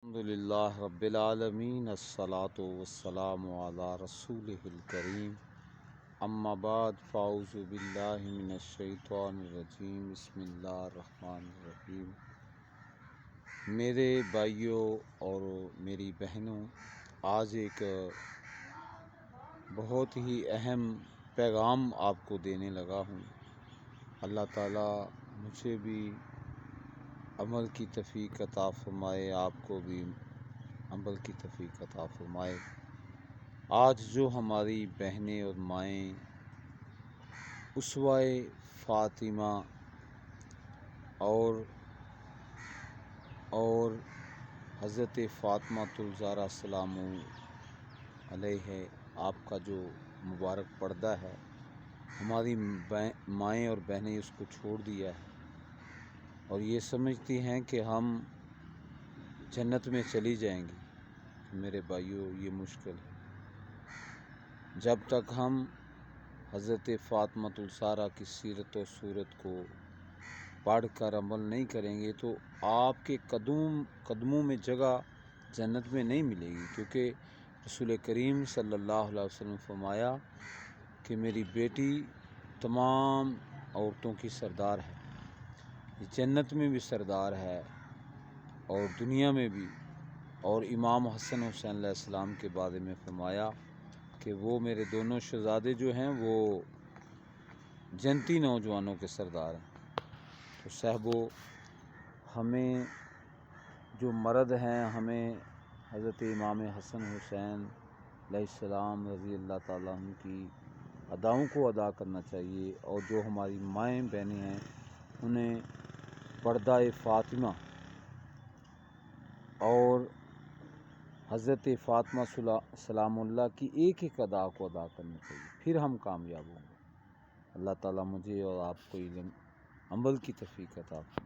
الحمدللہ رب العالمین الصلاۃ والسلام علی رسولہ الکریم اما بعد فاعوذ باللہ من الشیطان الرجیم بسم اللہ الرحمن الرحیم۔ میرے بھائیوں اور میری بہنوں، آج ایک بہت ہی اہم پیغام آپ کو دینے لگا ہوں۔ اللہ تعالیٰ مجھے بھی عمل کی توفیق عطا فرمائے، آپ کو بھی عمل کی توفیق عطا فرمائے۔ آج جو ہماری بہنیں اور مائیں اسوہ فاطمہ اور حضرت فاطمہ الزہرا سلام علیہ آپ کا جو مبارک پردہ ہے، ہماری مائیں اور بہنیں اس کو چھوڑ دیا ہے اور یہ سمجھتی ہیں کہ ہم جنت میں چلی جائیں گی۔ میرے بھائیوں، یہ مشکل ہے۔ جب تک ہم حضرت فاطمہ الزہرا کی سیرت و صورت کو پڑھ کر عمل نہیں کریں گے تو آپ کے قدموں میں جگہ جنت میں نہیں ملے گی، کیونکہ رسول کریم صلی اللہ علیہ وسلم نے فرمایا کہ میری بیٹی تمام عورتوں کی سردار ہے، جنت میں بھی سردار ہے اور دنیا میں بھی۔ اور امام حسن حسین علیہ السلام کے بارے میں فرمایا کہ وہ میرے دونوں شہزادے جو ہیں وہ جنتی نوجوانوں کے سردار ہیں۔ تو صاحبو، ہمیں جو مرد ہیں، ہمیں حضرت امام حسن حسین علیہ السلام رضی اللہ تعالیٰ عنہ کی اداؤں کو ادا کرنا چاہیے، اور جو ہماری مائیں بہنیں ہیں انہیں پردہ فاطمہ اور حضرت فاطمہ سلام اللہ کی ایک ایک ادا کو ادا کرنا چاہیے، پھر ہم کامیاب ہوں گے۔ اللہ تعالیٰ مجھے اور آپ کو علم عمل کی توفیق عطا فرمائے۔